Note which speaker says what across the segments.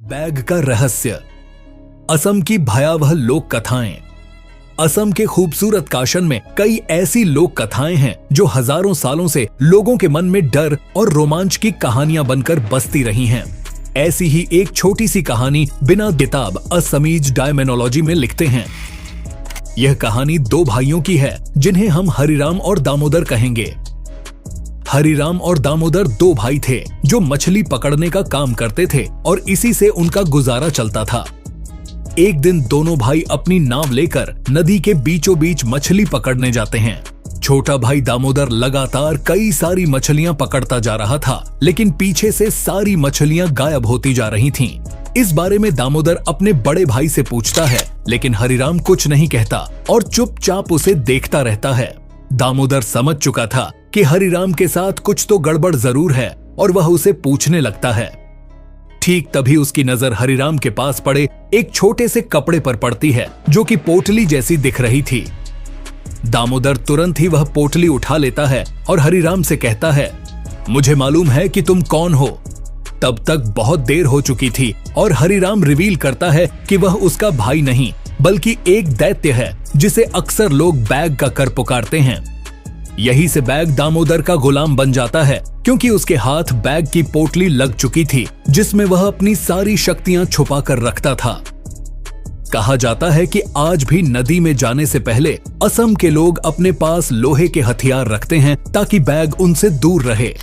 Speaker 1: Bag का रहस्य, असम की भयावह लोक कथाएं। असम के खूबसूरत काशन में कई ऐसी लोक कथाएं हैं जो हजारों सालों से लोगों के मन में डर और रोमांच की कहानियां बनकर बसती रही हैं। ऐसी ही एक छोटी सी कहानी बिना किताब असमीज डायमेनोलॉजी में लिखते हैं। यह कहानी दो भाइयों की है जिन्हें हम हरिराम और दामोदर कहेंगे। हरिराम और दामोदर दो भाई थे जो मछली पकड़ने का काम करते थे और इसी से उनका गुजारा चलता था। एक दिन दोनों भाई अपनी नाव लेकर नदी के बीचों बीच मछली पकड़ने जाते हैं। छोटा भाई दामोदर लगातार कई सारी मछलियां पकड़ता जा रहा था, लेकिन पीछे से सारी मछलियां गायब होती जा रही थीं। इस बारे में दामोदर अपने बड़े भाई से पूछता है, लेकिन हरिराम कुछ नहीं कहता और चुपचाप उसे देखता रहता है। दामोदर समझ चुका था कि हरिराम के साथ कुछ तो गड़बड़ जरूर है और वह उसे पूछने लगता है। ठीक तभी उसकी नजर हरिराम के पास पड़े एक छोटे से कपड़े पर पड़ती है जो कि पोटली जैसी दिख रही थी। दामोदर तुरंत ही वह पोटली उठा लेता है और हरिराम से कहता है, मुझे मालूम है कि तुम कौन हो। तब तक बहुत देर हो चुकी थी और हरिराम रिवील करता है कि वह उसका भाई नहीं बल्कि एक दैत्य है जिसे अक्सर लोग बैग का कर पुकारते हैं। यही से बैग दामोदर का गुलाम बन जाता है क्योंकि उसके हाथ बैग की पोटली लग चुकी थी जिसमें वह अपनी सारी शक्तियां छुपा कर रखता था। कहा जाता है कि आज भी नदी में जाने से पहले असम के लोग अपने पास लोहे के हथियार रखते हैं ताकि बैग उनसे दूर रहे।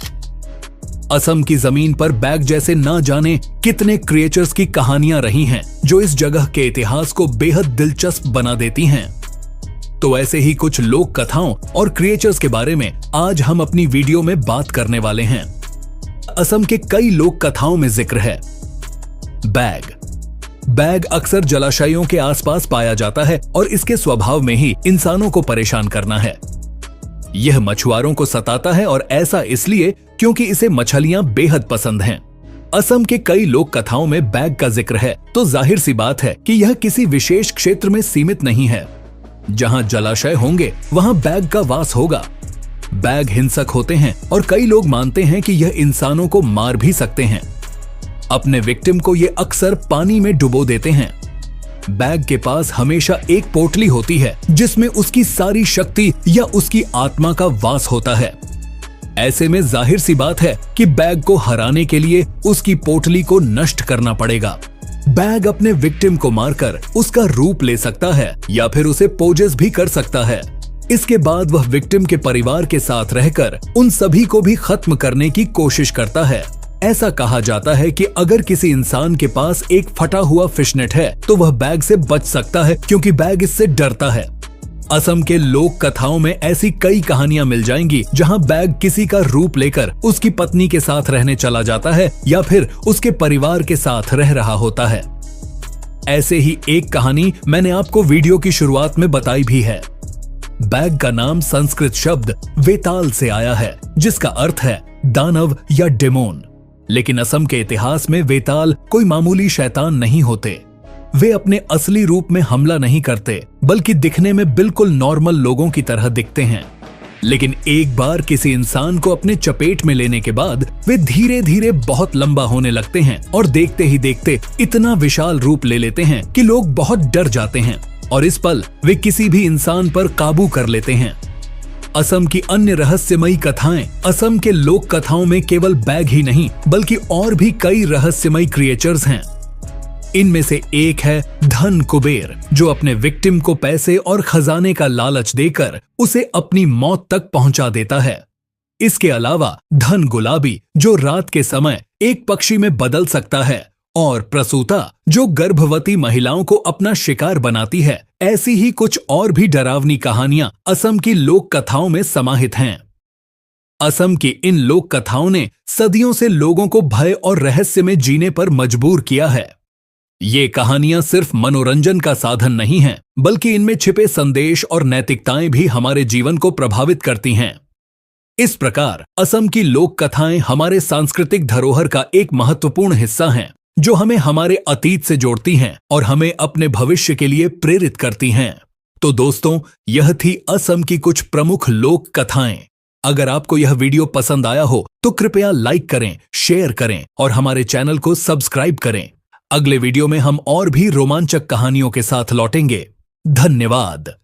Speaker 1: असम की जमीन पर बैग जैसे ना जाने कितने क्रिएचर्स की कहानियां रही हैं जो इस जगह के इतिहास को बेहद दिलचस्प बना देती हैं। तो ऐसे ही कुछ लोक कथाओं और क्रिएचर्स के बारे में आज हम अपनी वीडियो में बात करने वाले हैं। असम के कई लोक कथाओं में जिक्र है। बैग अक्सर जलाशयों के आसपास पाया जाता है और इसके स्वभाव में ही इंसानों को परेशान करना है। यह मछुआरों को सताता है और ऐसा इसलिए क्योंकि इसे मछलियां बेहद पसंद हैं। असम के कई लोक कथाओं में बैग का जिक्र है तो जाहिर सी बात है कि यह किसी विशेष क्षेत्र में सीमित नहीं है। जहां जलाशय होंगे वहां बैग का वास होगा। बैग हिंसक होते हैं और कई लोग मानते हैं कि यह इंसानों को मार भी सकते हैं। अपने विक्टिम को ये अक्सर पानी में डुबो देते हैं। बैग के पास हमेशा एक पोटली होती है जिसमें उसकी सारी शक्ति या उसकी आत्मा का वास होता है। ऐसे में जाहिर सी बात है कि बैग को हराने के लिए उसकी पोटली को नष्ट करना पड़ेगा। बैग अपने विक्टिम को मारकर उसका रूप ले सकता है या फिर उसे पोजेस भी कर सकता है। इसके बाद वह विक्टिम के परिवार के साथ रहकर उन सभी को भी खत्म करने की कोशिश करता है। ऐसा कहा जाता है कि अगर किसी इंसान के पास एक फटा हुआ फिशनेट है तो वह बैग से बच सकता है क्योंकि बैग इससे डरता है। असम के लोक कथाओं में ऐसी कई कहानियां मिल जाएंगी जहां बैग किसी का रूप लेकर उसकी पत्नी के साथ रहने चला जाता है या फिर उसके परिवार के साथ रह रहा होता है। ऐसे ही एक कहानी मैंने आपको वीडियो की शुरुआत में बताई भी है। बैग का नाम संस्कृत शब्द वेताल से आया है जिसका अर्थ है दानव या डेमोन। लेकिन असम के इतिहास में वेताल कोई मामूली शैतान नहीं होते। वे अपने असली रूप में हमला नहीं करते बल्कि दिखने में बिल्कुल नॉर्मल लोगों की तरह दिखते हैं। लेकिन एक बार किसी इंसान को अपने चपेट में लेने के बाद वे धीरे धीरे बहुत लंबा होने लगते हैं और देखते ही देखते इतना विशाल रूप ले लेते हैं कि लोग बहुत डर जाते हैं और इस पल वे किसी भी इंसान पर काबू कर लेते हैं। असम की अन्य रहस्यमयी कथाएं असम के लोक कथाओं में केवल बैग ही नहीं बल्कि और भी कई रहस्यमयी क्रिएचर्स हैं। इनमें से एक है धन कुबेर जो अपने विक्टिम को पैसे और खजाने का लालच देकर उसे अपनी मौत तक पहुंचा देता है। इसके अलावा धन गुलाबी जो रात के समय एक पक्षी में बदल सकता है और प्रसूता जो गर्भवती महिलाओं को अपना शिकार बनाती है। ऐसी ही कुछ और भी डरावनी कहानियां असम की लोक कथाओं में समाहित हैं। असम की इन लोक कथाओं ने सदियों से लोगों को भय और रहस्य में जीने पर मजबूर किया है। ये कहानियां सिर्फ मनोरंजन का साधन नहीं हैं, बल्कि इनमें छिपे संदेश और नैतिकताएं भी हमारे जीवन को प्रभावित करती हैं। इस प्रकार असम की लोक कथाएं हमारे सांस्कृतिक धरोहर का एक महत्वपूर्ण हिस्सा हैं, जो हमें हमारे अतीत से जोड़ती हैं और हमें अपने भविष्य के लिए प्रेरित करती हैं। तो दोस्तों, यह थी असम की कुछ प्रमुख लोक कथाएं। अगर आपको यह वीडियो पसंद आया हो तो कृपया लाइक करें, शेयर करें और हमारे चैनल को सब्सक्राइब करें। अगले वीडियो में हम और भी रोमांचक कहानियों के साथ लौटेंगे। धन्यवाद।